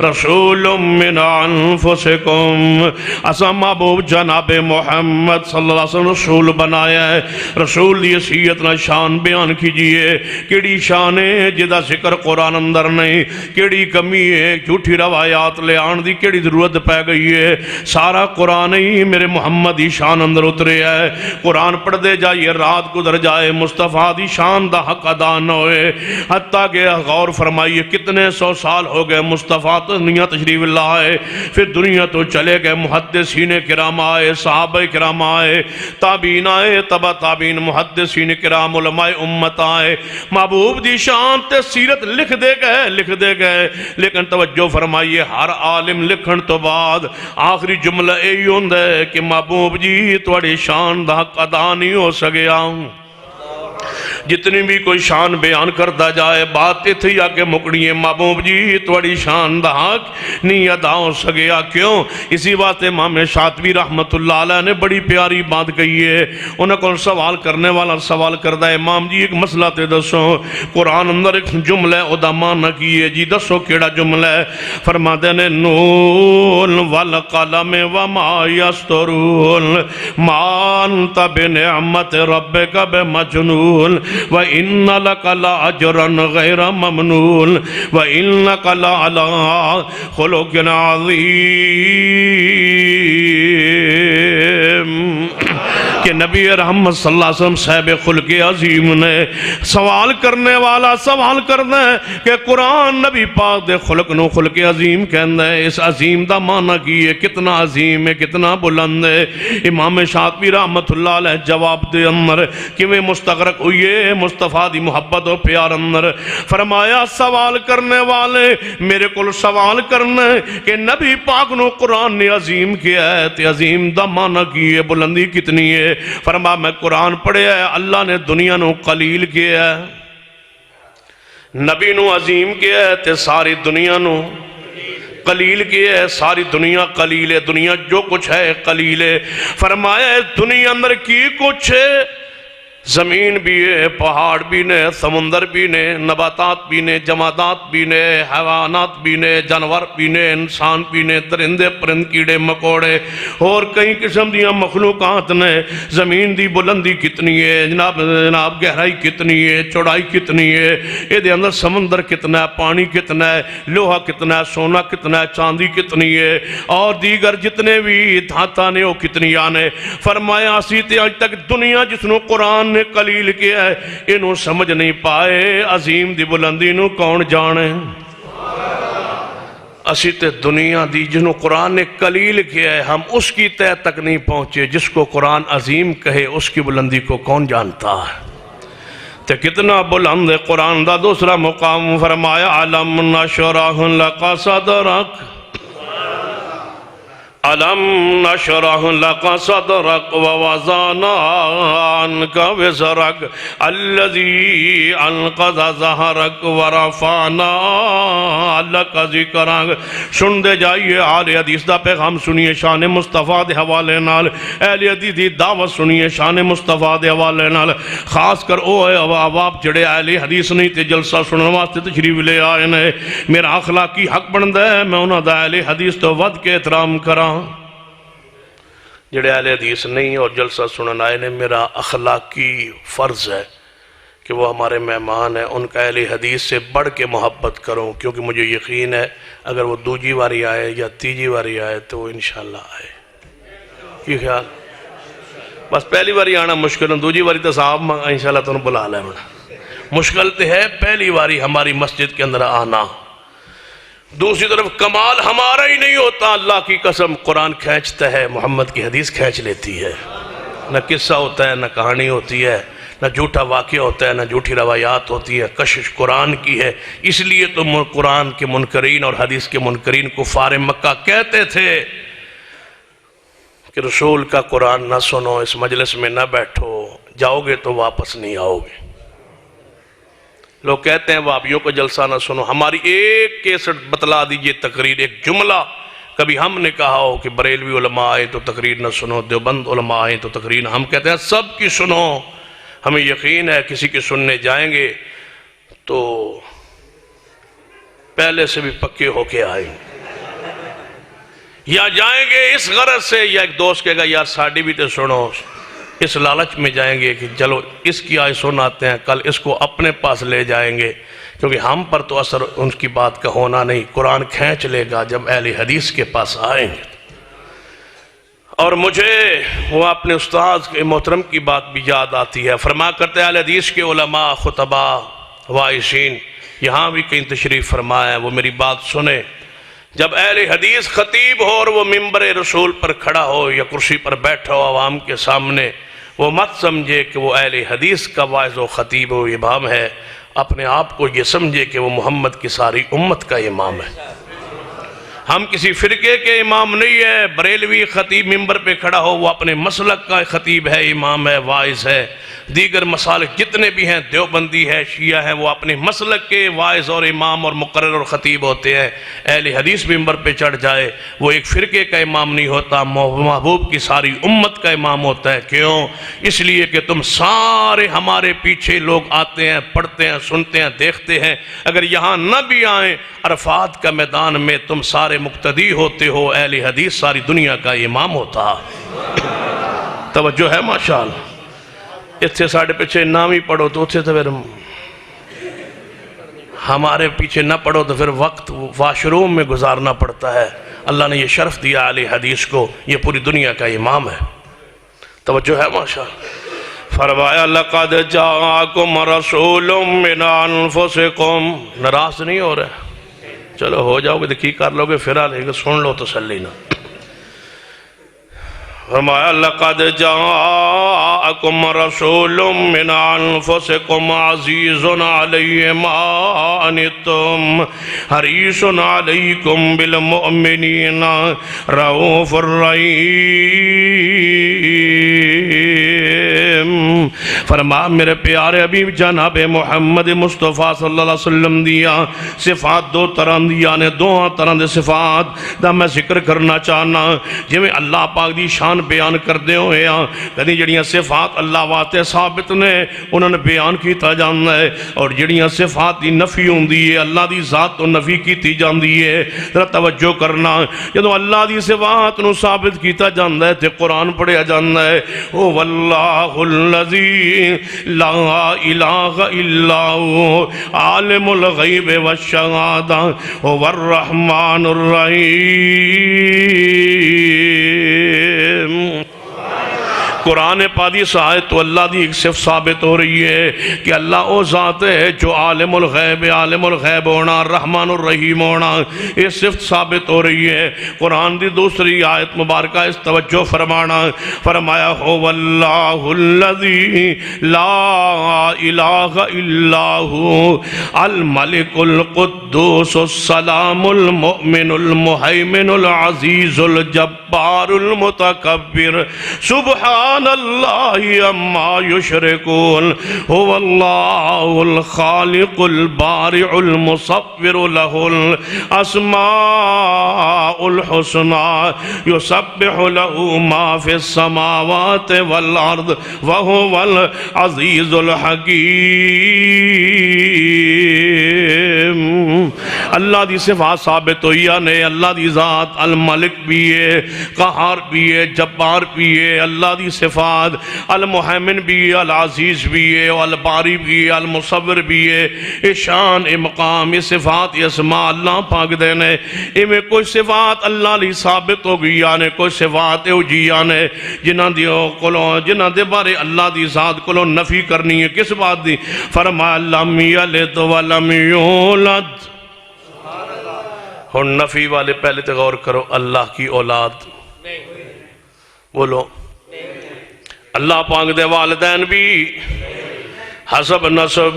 رسول من انفسکم اسا محبوب جناب محمد صلی اللہ علیہ وسلم رسول بنایا ہے۔ رسول دی حیثیت نہ شان بیان کیجئے، کیڑی شان ہے جدا ذکر قرآن اندر نہیں، کیڑی کمی ہے جھوٹی روایات لے آن دی کیڑی ضرورت پہ گئی ہے، سارا قرآن ہی میرے محمد دی شان اندر اترے ہے۔ قرآن پڑھ دے جائیے رات گزر جائے مصطفیٰ دی شان دا حق ادا نہ ہوئے، حتیٰ کہ غور فرمائے کتنے سو سال ہو گئے مصطفیٰ تو دنیا تشریف اللہ آئے، پھر دنیا تو چلے گئے، محدثین کرام آئے، صحابہ کرام آئے، تابعین آئے، تبع تابعین، محدثین کرام، علماء امت آئے، محبوب دی شان تے سیرت لکھ دے گئے، لیکن توجہ فرمائیے ہر عالم لکھن تو بعد آخری جملہ یہی ہوندا ہے کہ محبوب جی تواڈی شان دا حق ادا نہیں ہو سکیا۔ جتنی بھی کوئی شان بیان کرتا جائے بات اتھی آکے مکڑی ہے محبوب جی تواڈی شان دا حق نہیں ادا ہو سکیا۔ کیوں؟ اسی بات امام شاطبی رحمت اللہ علیہ نے بڑی پیاری بات کہی ہے۔ انہوں کو سوال کرنے والا سوال کرتا ہے امام جی ایک مسئلہ تے دسو، قرآن اندر ایک جملہ ہے ادا معنی کی ہے جی دسو کیڑا جملہ ہے؟ فرماتے ہیں نون والقلم وما یسطرون ما انت بنعمت ربک بمجنون وَإِنَّ لَكَ لَأَجْرًا غَيْرَ مَمْنُونَ وَإِنَّكَ لَعَلَىٰ خُلُقٍ عَظِيمٍ۔ کہ نبی رحمت صلی اللہ علیہ وسلم صاحب خلق عظیم نے سوال کرنے والا سوال کرنا ہے کہ قرآن نبی پاک دے خلق نو خلق عظیم کہنا ہے، اس عظیم دا معنی کی ہے کتنا عظیم ہے کتنا بلند ہے۔ امام شاطبی رحمت اللہ علیہ جواب دے اندر کہ مستغرق ہوئیے مصطفیٰ دی محبت و پیار اندر فرمایا سوال کرنے والے میرے کل سوال کرنا ہے کہ نبی پاک نو قرآن نے عظیم کیا ہے تے عظیم دا معنی کی ہے بلندی کتنی ہے؟ فرما میں قرآن پڑھے ہے اللہ نے دنیا نو قلیل کیا ہے، نبی نو عظیم کیا ہے تے ساری دنیا نو قلیل کیا ہے، ساری دنیا قلیل ہے، دنیا جو کچھ ہے قلیل ہے۔ فرمایا ہے دنیا اندر کی کچھ ہے، زمین بھی ہے، پہاڑ بھی نے، سمندر بھی نے، نباتات بھی نے، جمادات بھی نے، حیوانات بھی نے، جانور بھی نے، انسان بھی نے، درندے پرند کیڑے مکوڑے اور کئی قسم دیا مخلوقات نے۔ زمین دی بلندی کتنی ہے جناب گہرائی کتنی ہے چوڑائی کتنی ہے، یہ دے اندر سمندر کتنا ہے، پانی کتنا ہے، لوہا کتنا ہے، سونا کتنا ہے، چاندی کتنی ہے اور دیگر جتنے بھی دھاتا نے وہ کتنی آنے۔ فرمایا اسی تے آج تک دنیا جس نو قرآن نے قلیل کیا ہے انہوں سمجھ نہیں پائے عظیم دی بلندی نو کون جانے۔ اسی تے دنیا دی جنہوں قرآن نے قلیل کیا ہے ہم اس کی تہ تک نہیں پہنچے، جس کو قرآن عظیم کہے اس کی بلندی کو کون جانتا ہے؟ تے کتنا بلند ہے قرآن دا دوسرا مقام فرمایا علم نشرح لک صدرک علم نشرح لک صدرک ووضعنا عنک وزرک الذی انقض ظہرک ورفعنا لک ذکرک۔ سن دے جائیے اہل حدیث دا پیغام سنیے شان مصطفیٰ دے حوالے نال، اہل حدیث دی دعوت سنیے شان مصطفیٰ دے حوالے نال، خاص کر او احباب جڑے اہل حدیث نہیں تے جلسہ سنن واسطے تشریف لے آئے نے، میرا اخلاقی حق بندا ہے میں انہاں دا اہل حدیث تو ود کے احترام کراں۔ جڑے اہل حدیث نہیں اور جلسہ سنن آئے نے میرا اخلاقی فرض ہے کہ وہ ہمارے مہمان ہیں، ان کا اہل حدیث سے بڑھ کے محبت کروں، کیونکہ مجھے یقین ہے اگر وہ دوجی باری آئے یا تیجی باری آئے تو وہ انشاءاللہ آئے۔ کی خیال؟ بس پہلی باری آنا مشکل ہے، دوجی باری تو صاحب انشاءاللہ تو بلا لے مشکل تو ہے پہلی باری ہماری مسجد کے اندر آنا۔ دوسری طرف کمال ہمارا ہی نہیں ہوتا، اللہ کی قسم قرآن کھینچتا ہے، محمد کی حدیث کھینچ لیتی ہے، نہ قصہ ہوتا ہے نہ کہانی ہوتی ہے، نہ جھوٹا واقعہ ہوتا ہے نہ جھوٹی روایات ہوتی ہے، کشش قرآن کی ہے۔ اس لیے تو قرآن کے منکرین اور حدیث کے منکرین کفار مکہ کہتے تھے کہ رسول کا قرآن نہ سنو، اس مجلس میں نہ بیٹھو، جاؤ گے تو واپس نہیں آؤ گے۔ لوگ کہتے ہیں وہابیوں کو جلسہ نہ سنو، ہماری ایک کیسٹ بتلا دیجئے تقریر، ایک جملہ کبھی ہم نے کہا ہو کہ بریلوی علماء آئے تو تقریر نہ سنو، دیوبند علماء آئے تو تقریر، ہم کہتے ہیں سب کی سنو، ہمیں یقین ہے کسی کے سننے جائیں گے تو پہلے سے بھی پکے ہو کے آئیں گے، یا جائیں گے اس غرض سے، یا ایک دوست کہے گا یار ساڑی بھی تو سنو، اس لالچ میں جائیں گے کہ چلو اس کی آئے سناتے ہیں، کل اس کو اپنے پاس لے جائیں گے، کیونکہ ہم پر تو اثر ان کی بات کا ہونا نہیں، قرآن کھینچ لے گا جب اہل حدیث کے پاس آئیں گے۔ اور مجھے وہ اپنے استاذ کے محترم کی بات بھی یاد آتی ہے، فرما کرتے ہیں اہل حدیث کے علماء، خطبہ، وائسین یہاں بھی کہیں تشریف فرمایا، وہ میری بات سنیں، جب اہل حدیث خطیب ہو اور وہ ممبر رسول پر کھڑا ہو یا کرسی پر بیٹھا ہو عوام کے سامنے، وہ مت سمجھے کہ وہ اہل حدیث کا واعظ و خطیب و امام ہے، اپنے آپ کو یہ سمجھے کہ وہ محمد کی ساری امت کا امام ہے۔ ہم کسی فرقے کے امام نہیں ہے، بریلوی خطیب ممبر پہ کھڑا ہو وہ اپنے مسلک کا خطیب ہے، امام ہے، واعظ ہے، دیگر مسالک جتنے بھی ہیں، دیوبندی ہے، شیعہ ہیں، وہ اپنے مسلک کے واعظ اور امام اور مقرر اور خطیب ہوتے ہیں۔ اہل حدیث ممبر پہ چڑھ جائے وہ ایک فرقے کا امام نہیں ہوتا، محبوب کی ساری امت کا امام ہوتا ہے۔ کیوں؟ اس لیے کہ تم سارے ہمارے پیچھے لوگ آتے ہیں، پڑھتے ہیں، سنتے ہیں، دیکھتے ہیں، اگر یہاں نہ بھی آئیں عرفات کا میدان میں تم سارے مقتدی ہوتے ہو، اہل حدیث ساری دنیا کا امام ہوتا۔ توجہ ہے ماشاءاللہ، اتھے ساڑھے پیچھے نام ہی پڑھو تو اتھے تو پھر ہمارے پیچھے نہ پڑھو تو پھر وقت واش روم میں گزارنا پڑتا ہے۔ اللہ نے یہ شرف دیا اہل حدیث کو، یہ پوری دنیا کا امام ہے۔ توجہ ہے ماشاءاللہ، فرمایا لَقَدْ جَاءَكُمْ رَسُولٌ مِّنْ أَنفُسِكُمْ، ناراض نہیں ہو رہے؟ چلو ہو جاؤ گے دیکھی کر لو گے، پھر آ لے گا، سن لو تسلی نہ۔ فرمایا لَقَدْ جَاءَكُمْ رَسُولٌ مِّنْ أَنفُسِكُمْ عَزِيزٌ عَلَيْهِ مَا عَنِتُّمْ حَرِيصٌ عَلَيْكُمْ بِالْمُؤْمِنِينَ رَءُوفٌ رَحِيمٌ۔ فرما میرے پیارے حبیب جناب محمد مصطفیٰ صلی اللہ علیہ وسلم دیا صفات دو طرح دیا نے، دو طرح دے صفات دا میں ذکر کرنا چاہنا، جی میں اللہ پاک دی شان بیان کر دے ہوئے ہیں، کدی جڑیاں صفات اللہ واسطے ثابت نے انہوں نے بیان کیتا جانا ہے، اور جڑیاں صفات دی نفی ہوندی ہے، اللہ دی ذات تو نفی کیتی جاندی ہے۔ ذرا توجہ کرنا، جدو اللہ دی صفات نو ثابت کیتا جانا ہے تے قرآن پڑھیا جانا ہے، او واللہ الذی لا الہ الا ہو عالم الغیب والشہادہ هو الرحمن الرحیم۔ قرآن پادی ساہت تو اللہ دی ایک صفت ثابت ہو رہی ہے کہ اللہ او ذات ہے جو عالم الغیب ہونا، رحمان الرحیم ہونا، یہ صفت ثابت ہو رہی ہے۔ قرآن دی دوسری آیت مبارکہ اس توجہ فرمانا، فرمایا هو اللہ الذی لا الہ الا ہو الملک القدوس السلام المؤمن المہیمن العزیز الجبار المتکبر سبحان اللہ اما یشرکون هو اللہ الخالق البارع المصور له الاسماء الحسنى یسبح له ما فی السماوات والارض وهو العزیز الحکیم۔ اللہ دی صفات ثابت ہوئی نے، اللہ دی ذات الملک بھی ہے، قہار بھی ہے، جبار بھی ہے، اللہ دی صفات المحیمن بھی ہے، العزیز بھی ہے، الباری بھی ہے، المصور بھی ہے۔ اے شان اے مقام اے صفات اے اسماء اللہ پاک دینے، اے میں کوئی صفات اللہ لی ثابت ہو گئی آنے، کوئی صفات اے جی آنے جنہ دے بارے اللہ دی ذات کلو نفی کرنی ہے۔ کس بات دی؟ فرمایا لم یلد ولم یولد۔ اور نفی والے پہلے تے غور کرو، اللہ کی اولاد بولو، اللہ پاک دے والدین بھی حسب نسب،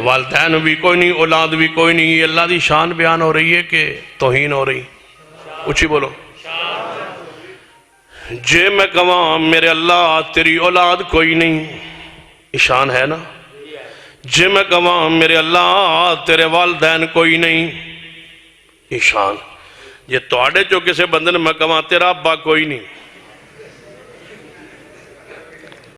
والدین بھی کوئی نہیں، اولاد بھی کوئی نہیں۔ یہ اللہ دی شان بیان ہو رہی ہے کہ توہین ہو رہی؟ اچھی بولو۔ جے میں کہاں میرے اللہ تیری اولاد کوئی نہیں، یہ شان ہے نا؟ جے میں کہاں میرے اللہ تیرے والدین کوئی نہیں، یہ شان۔ یہ توڑے جو کسے بندن میں کہاں تیرا ابا کوئی نہیں،